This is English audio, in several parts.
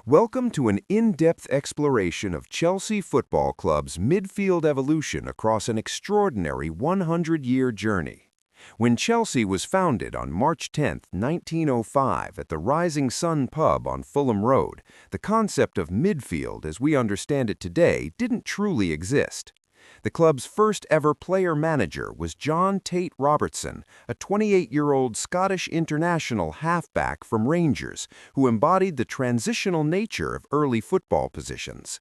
Welcome to an in-depth exploration of Chelsea Football Club's midfield evolution across an extraordinary 100-year journey. When Chelsea was founded on March 10, 1905 at the Rising Sun pub on Fulham Road, the concept of midfield as we understand it today didn't truly exist. The club's first ever player-manager was John Tate Robertson, a 28-year-old Scottish international halfback from Rangers, who embodied the transitional nature of early football positions.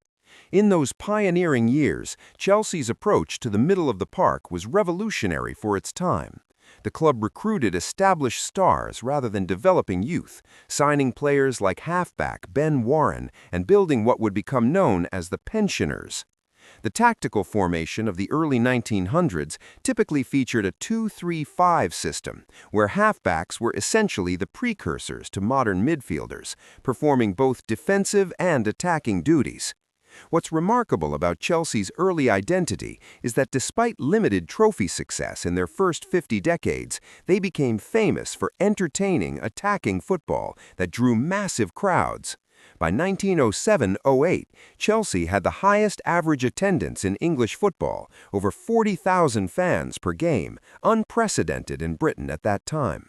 In those pioneering years, Chelsea's approach to the middle of the park was revolutionary for its time. The club recruited established stars rather than developing youth, signing players like halfback Ben Warren and building what would become known as the pensioners. The tactical formation of the early 1900s typically featured a 2-3-5 system, where halfbacks were essentially the precursors to modern midfielders, performing both defensive and attacking duties. What's remarkable about Chelsea's early identity is that despite limited trophy success in their first 50 decades, they became famous for entertaining, attacking football that drew massive crowds. By 1907-08, Chelsea had the highest average attendance in English football, over 40,000 fans per game, unprecedented in Britain at that time.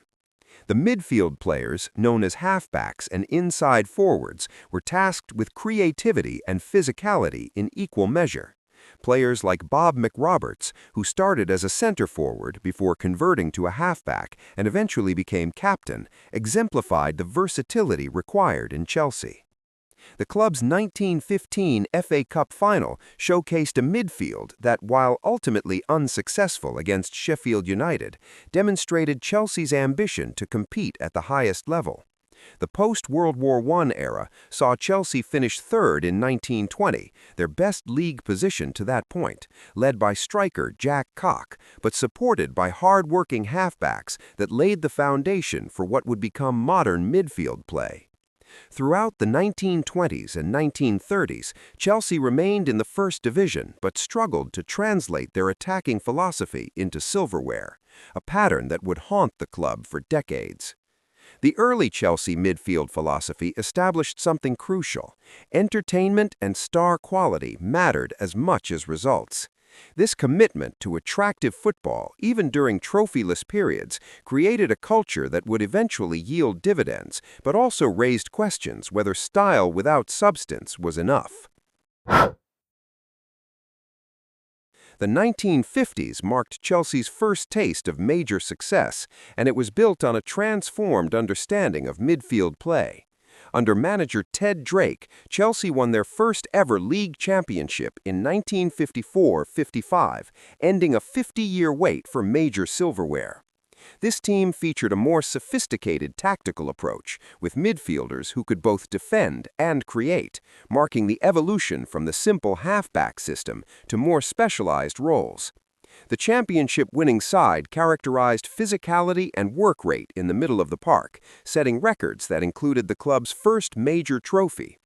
The midfield players, known as halfbacks and inside forwards, were tasked with creativity and physicality in equal measure. Players like Bob McRoberts, who started as a center forward before converting to a halfback and eventually became captain, exemplified the versatility required in Chelsea. The club's 1915 FA Cup final showcased a midfield that, while ultimately unsuccessful against Sheffield United, demonstrated Chelsea's ambition to compete at the highest level. The post-World War I era saw Chelsea finish third in 1920, their best league position to that point, led by striker Jack Cooke, but supported by hard-working halfbacks that laid the foundation for what would become modern midfield play. Throughout the 1920s and 1930s, Chelsea remained in the first division but struggled to translate their attacking philosophy into silverware, a pattern that would haunt the club for decades. The early Chelsea midfield philosophy established something crucial. Entertainment and star quality mattered as much as results. This commitment to attractive football, even during trophyless periods, created a culture that would eventually yield dividends, but also raised questions whether style without substance was enough. The 1950s marked Chelsea's first taste of major success, and it was built on a transformed understanding of midfield play. Under manager Ted Drake, Chelsea won their first ever league championship in 1954-55, ending a 50-year wait for major silverware. This team featured a more sophisticated tactical approach, with midfielders who could both defend and create, marking the evolution from the simple halfback system to more specialized roles. The championship-winning side characterized physicality and work rate in the middle of the park, setting records that included the club's first major trophy.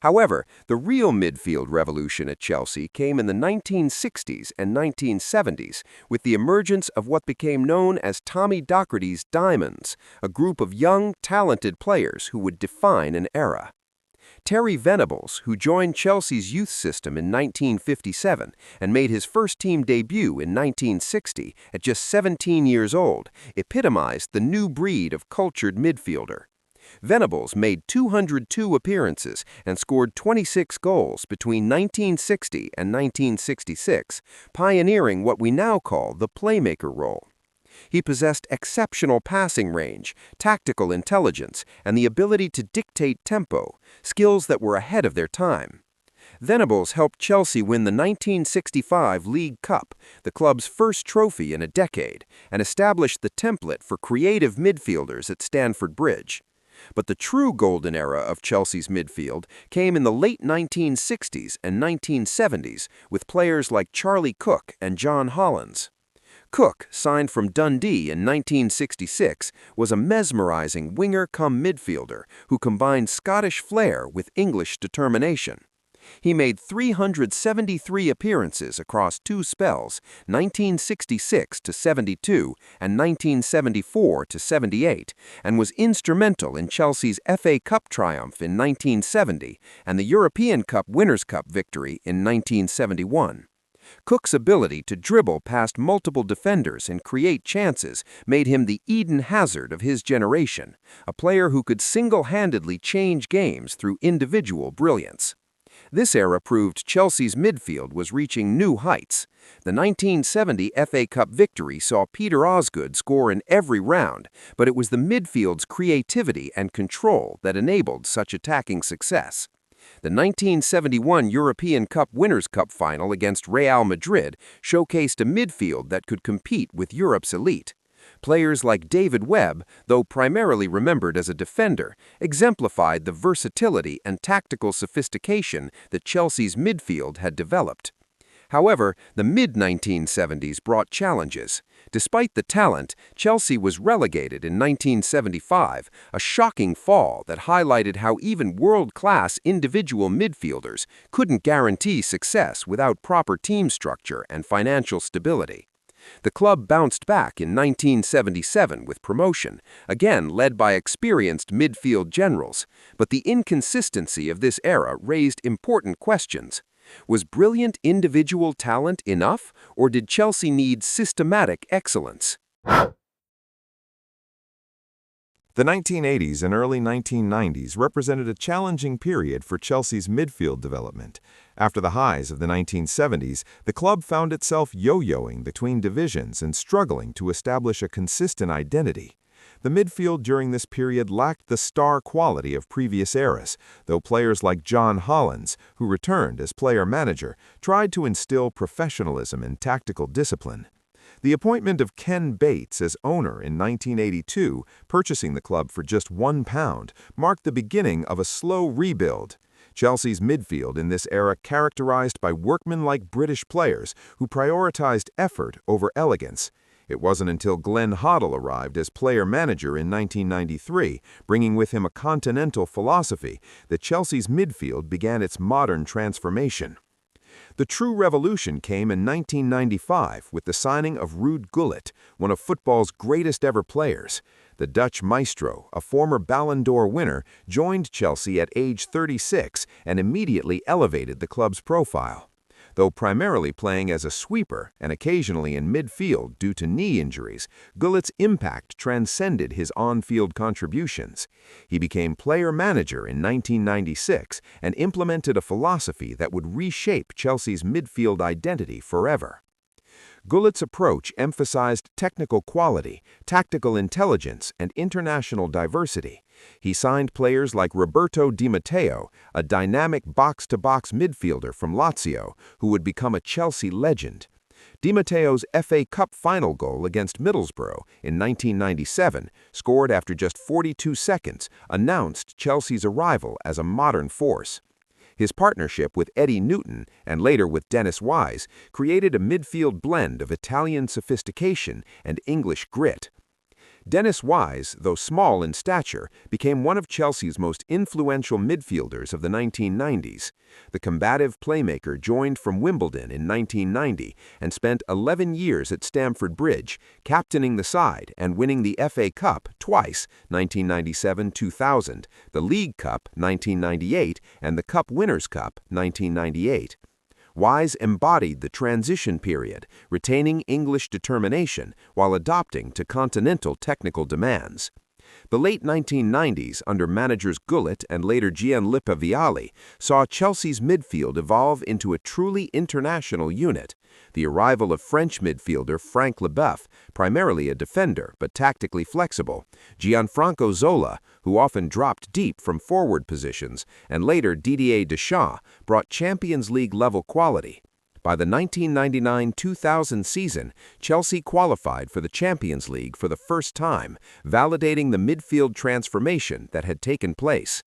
However, the real midfield revolution at Chelsea came in the 1960s and 1970s with the emergence of what became known as Tommy Docherty's Diamonds, a group of young, talented players who would define an era. Terry Venables, who joined Chelsea's youth system in 1957 and made his first team debut in 1960 at just 17 years old, epitomized the new breed of cultured midfielder. Venables made 202 appearances and scored 26 goals between 1960 and 1966, pioneering what we now call the playmaker role. He possessed exceptional passing range, tactical intelligence, and the ability to dictate tempo, skills that were ahead of their time. Venables helped Chelsea win the 1965 League Cup, the club's first trophy in a decade, and established the template for creative midfielders at Stamford Bridge. But the true golden era of Chelsea's midfield came in the late 1960s and 1970s with players like Charlie Cooke and John Hollands. Cooke, signed from Dundee in 1966, was a mesmerizing winger-cum-midfielder who combined Scottish flair with English determination. He made 373 appearances across two spells, 1966–72 and 1974–78, and was instrumental in Chelsea's FA Cup triumph in 1970 and the European Cup Winners' Cup victory in 1971. Cooke's ability to dribble past multiple defenders and create chances made him the Eden Hazard of his generation, a player who could single-handedly change games through individual brilliance. This era proved Chelsea's midfield was reaching new heights. The 1970 FA Cup victory saw Peter Osgood score in every round, but it was the midfield's creativity and control that enabled such attacking success. The 1971 European Cup Winners' Cup final against Real Madrid showcased a midfield that could compete with Europe's elite. Players like David Webb, though primarily remembered as a defender, exemplified the versatility and tactical sophistication that Chelsea's midfield had developed. However, the mid-1970s brought challenges. Despite the talent, Chelsea was relegated in 1975, a shocking fall that highlighted how even world-class individual midfielders couldn't guarantee success without proper team structure and financial stability. The club bounced back in 1977 with promotion, again led by experienced midfield generals, but the inconsistency of this era raised important questions. Was brilliant individual talent enough, or did Chelsea need systematic excellence? The 1980s and early 1990s represented a challenging period for Chelsea's midfield development. After the highs of the 1970s, the club found itself yo-yoing between divisions and struggling to establish a consistent identity. The midfield during this period lacked the star quality of previous eras, though players like John Hollins, who returned as player-manager, tried to instill professionalism and tactical discipline. The appointment of Ken Bates as owner in 1982, purchasing the club for just £1, marked the beginning of a slow rebuild. Chelsea's midfield in this era characterized by workmanlike British players who prioritized effort over elegance. It wasn't until Glenn Hoddle arrived as player-manager in 1993, bringing with him a continental philosophy, that Chelsea's midfield began its modern transformation. The true revolution came in 1995 with the signing of Ruud Gullit, one of football's greatest ever players. The Dutch maestro, a former Ballon d'Or winner, joined Chelsea at age 36 and immediately elevated the club's profile. Though primarily playing as a sweeper and occasionally in midfield due to knee injuries, Gullit's impact transcended his on-field contributions. He became player-manager in 1996 and implemented a philosophy that would reshape Chelsea's midfield identity forever. Gullit's approach emphasized technical quality, tactical intelligence, and international diversity. He signed players like Roberto Di Matteo, a dynamic box-to-box midfielder from Lazio, who would become a Chelsea legend. Di Matteo's FA Cup final goal against Middlesbrough in 1997, scored after just 42 seconds, announced Chelsea's arrival as a modern force. His partnership with Eddie Newton, and later with Dennis Wise, created a midfield blend of Italian sophistication and English grit. Dennis Wise, though small in stature, became one of Chelsea's most influential midfielders of the 1990s. The combative playmaker joined from Wimbledon in 1990 and spent 11 years at Stamford Bridge, captaining the side and winning the FA Cup twice, 1997-2000, the League Cup 1998, and the Cup Winners' Cup 1998. Wise embodied the transition period, retaining English determination while adapting to continental technical demands. The late 1990s, under managers Gullit and later Gianluca Vialli, saw Chelsea's midfield evolve into a truly international unit. The arrival of French midfielder Franck Leboeuf, primarily a defender but tactically flexible, Gianfranco Zola, who often dropped deep from forward positions, and later Didier Deschamps, brought Champions League-level quality. By the 1999-2000 season, Chelsea qualified for the Champions League for the first time, validating the midfield transformation that had taken place.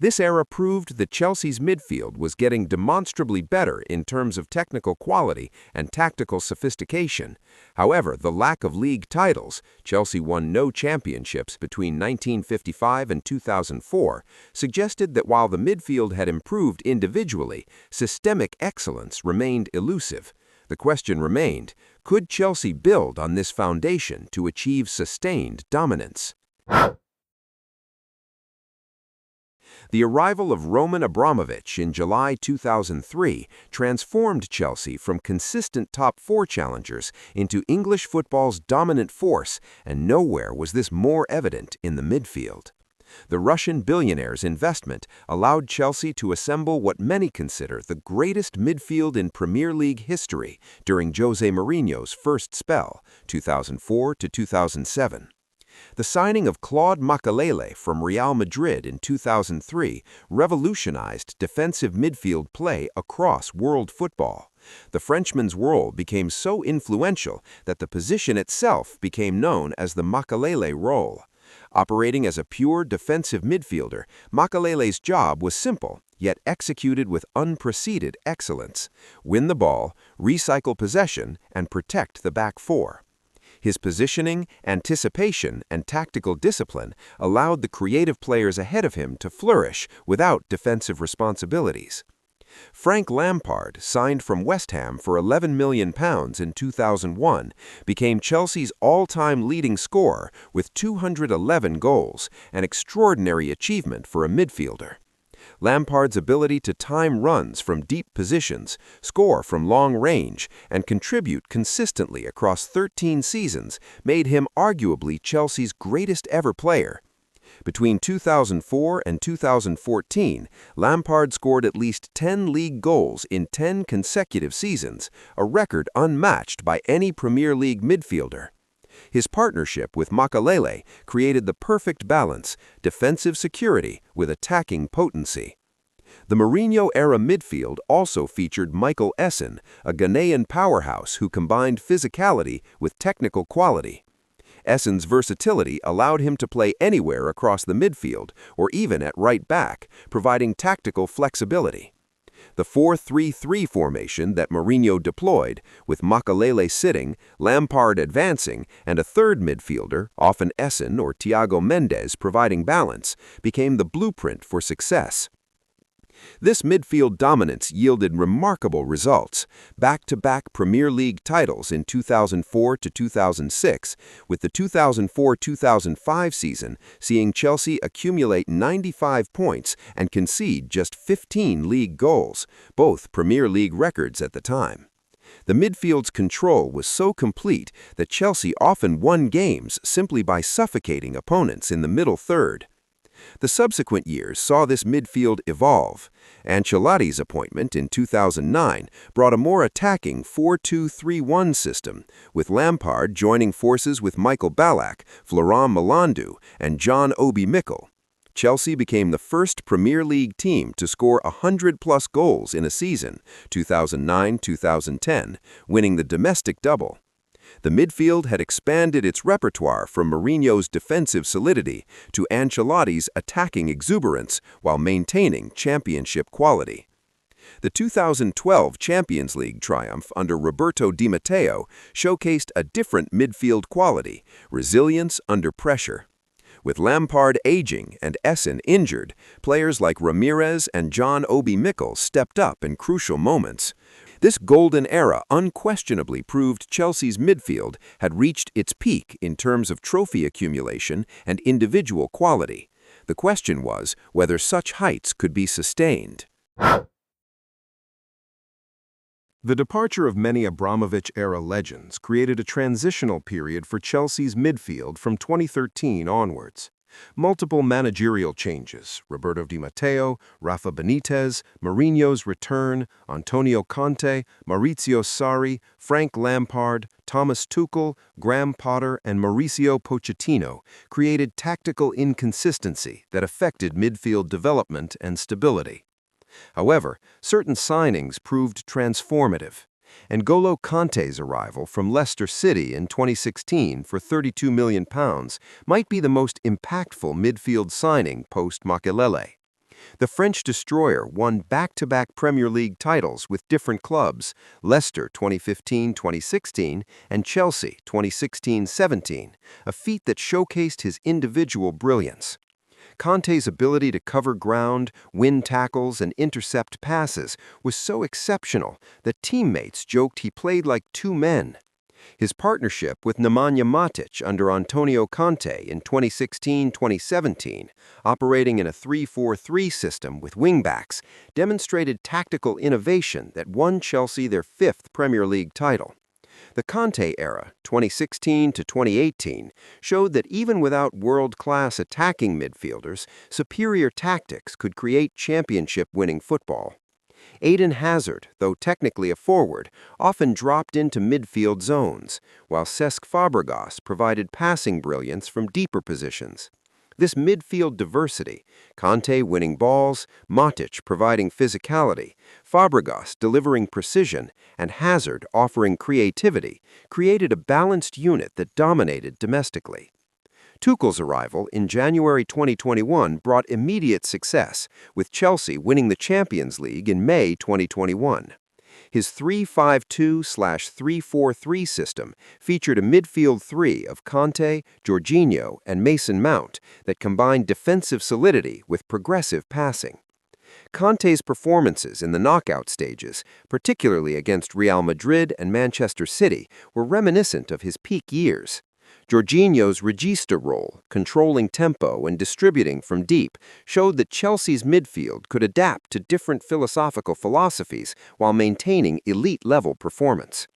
This era proved that Chelsea's midfield was getting demonstrably better in terms of technical quality and tactical sophistication. However, the lack of league titles, Chelsea won no championships between 1955 and 2004, suggested that while the midfield had improved individually, systemic excellence remained elusive. The question remained, could Chelsea build on this foundation to achieve sustained dominance? The arrival of Roman Abramovich in July 2003 transformed Chelsea from consistent top-four challengers into English football's dominant force, and nowhere was this more evident in the midfield. The Russian billionaire's investment allowed Chelsea to assemble what many consider the greatest midfield in Premier League history during Jose Mourinho's first spell, 2004 to 2007. The signing of Claude Makélélé from Real Madrid in 2003 revolutionized defensive midfield play across world football. The Frenchman's role became so influential that the position itself became known as the Makélélé role. Operating as a pure defensive midfielder, Makélélé's job was simple, yet executed with unprecedented excellence: win the ball, recycle possession, and protect the back four. His positioning, anticipation, and tactical discipline allowed the creative players ahead of him to flourish without defensive responsibilities. Frank Lampard, signed from West Ham for £11 million in 2001, became Chelsea's all-time leading scorer with 211 goals, an extraordinary achievement for a midfielder. Lampard's ability to time runs from deep positions, score from long range, and contribute consistently across 13 seasons made him arguably Chelsea's greatest ever player. Between 2004 and 2014, Lampard scored at least 10 league goals in 10 consecutive seasons, a record unmatched by any Premier League midfielder. His partnership with Makélélé created the perfect balance: defensive security with attacking potency. The Mourinho-era midfield also featured Michael Essien, a Ghanaian powerhouse who combined physicality with technical quality. Essien's versatility allowed him to play anywhere across the midfield, or even at right back, providing tactical flexibility. The 4-3-3 formation that Mourinho deployed, with Makélélé sitting, Lampard advancing, and a third midfielder, often Essien or Thiago Mendes, providing balance, became the blueprint for success. This midfield dominance yielded remarkable results: back-to-back Premier League titles in 2004 to 2006, with the 2004-2005 season seeing Chelsea accumulate 95 points and concede just 15 league goals, both Premier League records at the time. The midfield's control was so complete that Chelsea often won games simply by suffocating opponents in the middle third. The subsequent years saw this midfield evolve. Ancelotti's appointment in 2009 brought a more attacking 4-2-3-1 system, with Lampard joining forces with Michael Ballack, Florent Malandou, and John Obi Mikel. Chelsea became the first Premier League team to score 100-plus goals in a season, 2009-2010, winning the domestic double. The midfield had expanded its repertoire from Mourinho's defensive solidity to Ancelotti's attacking exuberance while maintaining championship quality. The 2012 Champions League triumph under Roberto Di Matteo showcased a different midfield quality: resilience under pressure. With Lampard aging and Essien injured, players like Ramires and John Obi Mikel stepped up in crucial moments. This golden era unquestionably proved Chelsea's midfield had reached its peak in terms of trophy accumulation and individual quality. The question was whether such heights could be sustained. The departure of many Abramovich-era legends created a transitional period for Chelsea's midfield from 2013 onwards. Multiple managerial changes: Roberto Di Matteo, Rafa Benitez, Mourinho's return, Antonio Conte, Maurizio Sarri, Frank Lampard, Thomas Tuchel, Graham Potter, and Mauricio Pochettino created tactical inconsistency that affected midfield development and stability. However, certain signings proved transformative. N'Golo Kanté's arrival from Leicester City in 2016 for £32 million might be the most impactful midfield signing post-Makélélé. The French destroyer won back-to-back Premier League titles with different clubs, Leicester 2015-2016 and Chelsea 2016-17, a feat that showcased his individual brilliance. Kanté's ability to cover ground, win tackles, and intercept passes was so exceptional that teammates joked he played like two men. His partnership with Nemanja Matic under Antonio Conte in 2016-2017, operating in a 3-4-3 system with wingbacks, demonstrated tactical innovation that won Chelsea their fifth Premier League title. The Conte era, 2016 to 2018, showed that even without world-class attacking midfielders, superior tactics could create championship-winning football. Eden Hazard, though technically a forward, often dropped into midfield zones, while Cesc Fàbregas provided passing brilliance from deeper positions. This midfield diversity, Kanté winning balls, Matic providing physicality, Fàbregas delivering precision, and Hazard offering creativity, created a balanced unit that dominated domestically. Tuchel's arrival in January 2021 brought immediate success, with Chelsea winning the Champions League in May 2021. His 3-5-2/3-4-3 system featured a midfield three of Kanté, Jorginho, and Mason Mount that combined defensive solidity with progressive passing. Kanté's performances in the knockout stages, particularly against Real Madrid and Manchester City, were reminiscent of his peak years. Jorginho's regista role, controlling tempo and distributing from deep, showed that Chelsea's midfield could adapt to different philosophical philosophies while maintaining elite-level performance.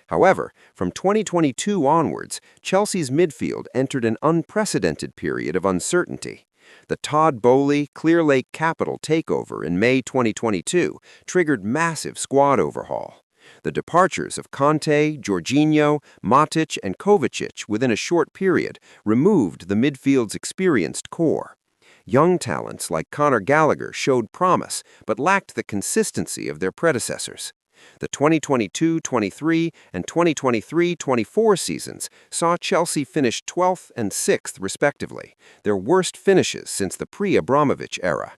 However, from 2022 onwards, Chelsea's midfield entered an unprecedented period of uncertainty. The Todd Boehly Clear Lake Capital takeover in May 2022 triggered massive squad overhaul. The departures of Kanté, Jorginho, Matic, and Kovacic within a short period removed the midfield's experienced core. Young talents like Conor Gallagher showed promise but lacked the consistency of their predecessors. The 2022-23 and 2023-24 seasons saw Chelsea finish 12th and 6th respectively, their worst finishes since the pre-Abramovich era.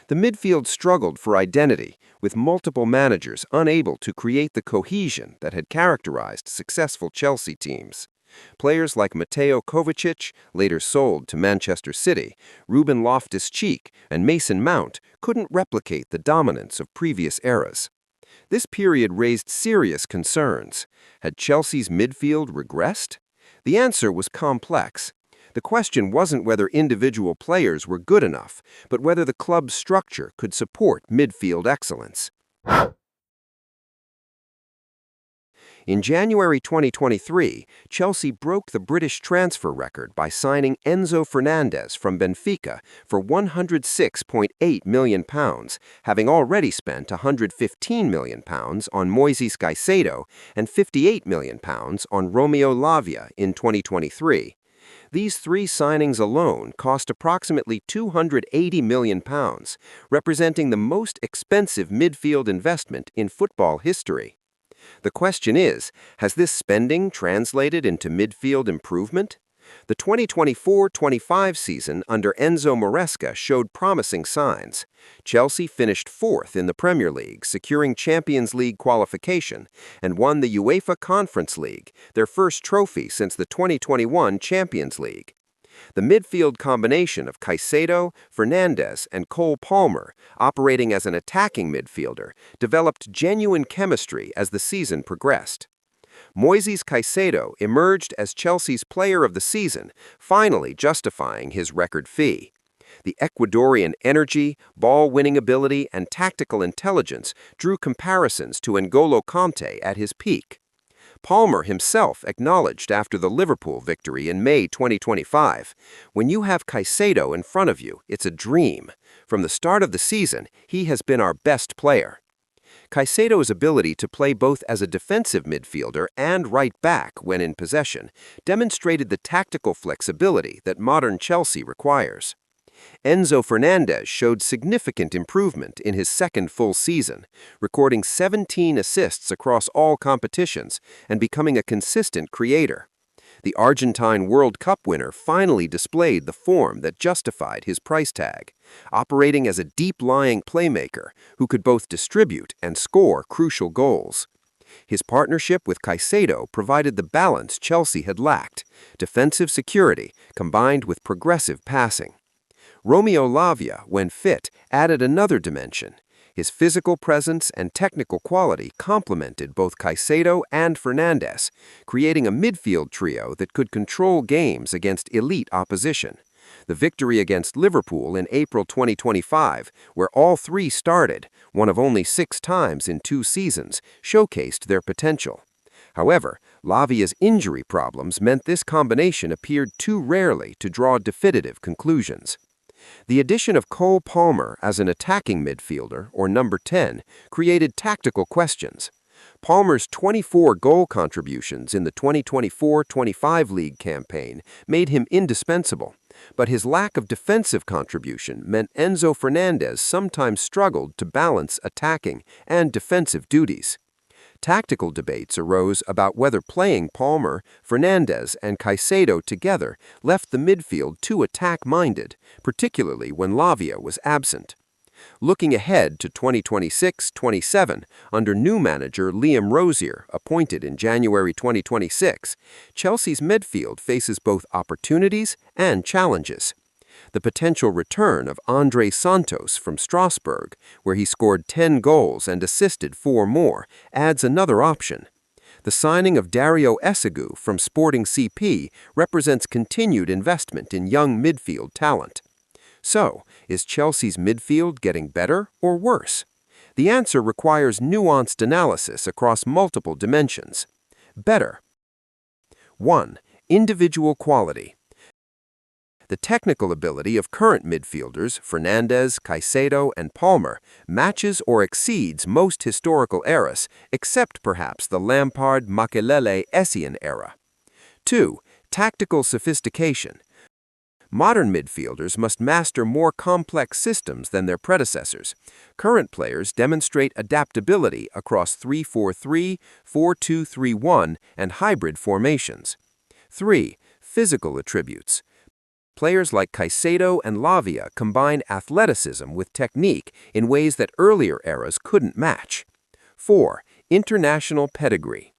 The midfield struggled for identity, with multiple managers unable to create the cohesion that had characterized successful Chelsea teams. Players like Mateo Kovacic, later sold to Manchester City, Ruben Loftus-Cheek, and Mason Mount couldn't replicate the dominance of previous eras. This period raised serious concerns. Had Chelsea's midfield regressed? The answer was complex. The question wasn't whether individual players were good enough, but whether the club's structure could support midfield excellence. In January 2023, Chelsea broke the British transfer record by signing Enzo Fernández from Benfica for £106.8 million, having already spent £115 million on Moisés Caicedo and £58 million on Romeo Lavia in 2023. These three signings alone cost approximately £280 million, representing the most expensive midfield investment in football history. The question is, has this spending translated into midfield improvement? The 2024-25 season under Enzo Maresca showed promising signs. Chelsea finished fourth in the Premier League, securing Champions League qualification, and won the UEFA Conference League, their first trophy since the 2021 Champions League. The midfield combination of Caicedo, Fernández, and Cole Palmer, operating as an attacking midfielder, developed genuine chemistry as the season progressed. Moisés Caicedo emerged as Chelsea's Player of the Season, finally justifying his record fee. The Ecuadorian energy, ball-winning ability, and tactical intelligence drew comparisons to N'Golo Kanté at his peak. Palmer himself acknowledged after the Liverpool victory in May 2025, "When you have Caicedo in front of you, it's a dream. From the start of the season, he has been our best player." Caicedo's ability to play both as a defensive midfielder and right back when in possession demonstrated the tactical flexibility that modern Chelsea requires. Enzo Fernández showed significant improvement in his second full season, recording 17 assists across all competitions and becoming a consistent creator. The Argentine World Cup winner finally displayed the form that justified his price tag, operating as a deep-lying playmaker who could both distribute and score crucial goals. His partnership with Caicedo provided the balance Chelsea had lacked, defensive security combined with progressive passing. Romeo Lavia, when fit, added another dimension. His physical presence and technical quality complemented both Caicedo and Fernández, creating a midfield trio that could control games against elite opposition. The victory against Liverpool in April 2025, where all three started, one of only 6 times in 2 seasons, showcased their potential. However, Lavia's injury problems meant this combination appeared too rarely to draw definitive conclusions. The addition of Cole Palmer as an attacking midfielder, or number 10, created tactical questions. Palmer's 24 goal contributions in the 2024-25 league campaign made him indispensable, but his lack of defensive contribution meant Enzo Fernández sometimes struggled to balance attacking and defensive duties. Tactical debates arose about whether playing Palmer, Fernández, and Caicedo together left the midfield too attack-minded, particularly when Lavia was absent. Looking ahead to 2026-27, under new manager Liam Rozier, appointed in January 2026, Chelsea's midfield faces both opportunities and challenges. The potential return of André Santos from Strasbourg, where he scored 10 goals and assisted 4 more, adds another option. The signing of Dario Essien from Sporting CP represents continued investment in young midfield talent. So, is Chelsea's midfield getting better or worse? The answer requires nuanced analysis across multiple dimensions. Better. 1. Individual quality. The technical ability of current midfielders, Fernández, Caicedo, and Palmer, matches or exceeds most historical eras, except perhaps the Lampard, Makélélé, Essien era. 2. Tactical sophistication. Modern midfielders must master more complex systems than their predecessors. Current players demonstrate adaptability across 3-4-3, 4-2-3-1, and hybrid formations. 3. Physical attributes. Players like Caicedo and Lavia combine athleticism with technique in ways that earlier eras couldn't match. 4. International pedigree.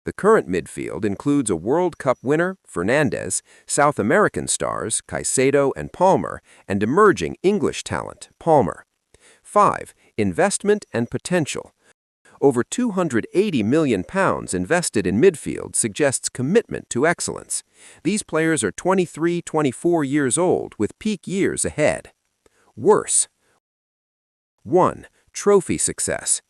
The current midfield includes a World Cup winner, Fernández, South American stars, Caicedo and Palmer, and emerging English talent, Palmer. 5. Investment and potential. Over £280 million invested in midfield suggests commitment to excellence. These players are 23-24 years old with peak years ahead. Worse. 1. Trophy success.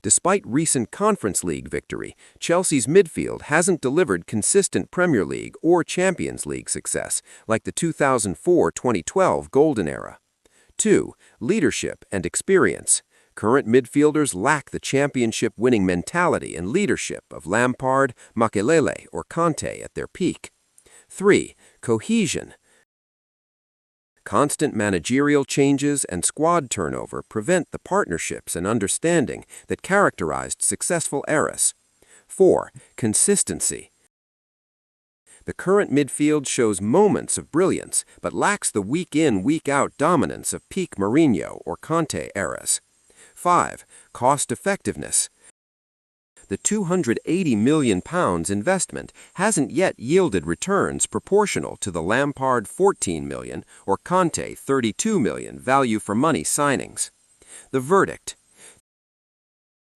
Despite recent Conference League victory, Chelsea's midfield hasn't delivered consistent Premier League or Champions League success like the 2004-2012 Golden Era. 2. Leadership and experience. Current midfielders lack the championship-winning mentality and leadership of Lampard, Makélélé, or Kanté at their peak. 3. Cohesion. Constant managerial changes and squad turnover prevent the partnerships and understanding that characterized successful eras. 4. Consistency. The current midfield shows moments of brilliance, but lacks the week-in, week-out dominance of peak Mourinho or Kanté eras. 5. Cost-effectiveness. The £280 million investment hasn't yet yielded returns proportional to the Lampard $14 million or Kanté $32 million value for money signings. The verdict.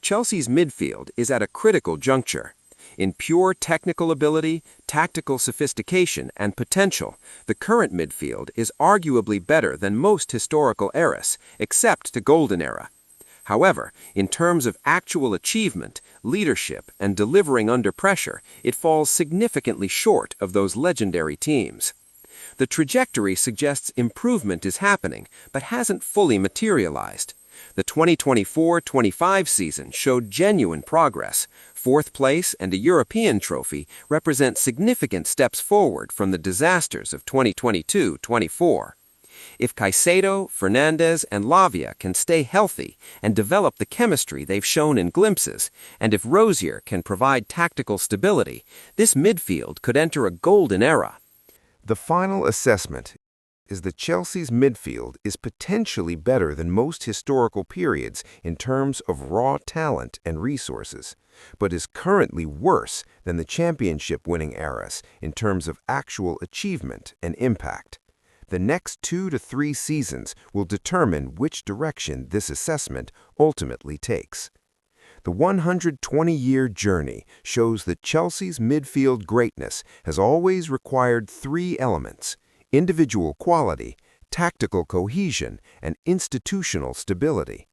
Chelsea's midfield is at a critical juncture. In pure technical ability, tactical sophistication, and potential, the current midfield is arguably better than most historical eras, except the Golden Era. However, in terms of actual achievement, leadership, and delivering under pressure, it falls significantly short of those legendary teams. The trajectory suggests improvement is happening, but hasn't fully materialized. The 2024-25 season showed genuine progress. 4th place and a European trophy represent significant steps forward from the disasters of 2022-24. If Caicedo, Fernández, and Lavia can stay healthy and develop the chemistry they've shown in glimpses, and if Rosier can provide tactical stability, this midfield could enter a golden era. The final assessment is that Chelsea's midfield is potentially better than most historical periods in terms of raw talent and resources, but is currently worse than the championship-winning eras in terms of actual achievement and impact. The next 2 to 3 seasons will determine which direction this assessment ultimately takes. The 120-year journey shows that Chelsea's midfield greatness has always required 3 elements: individual quality, tactical cohesion, and institutional stability.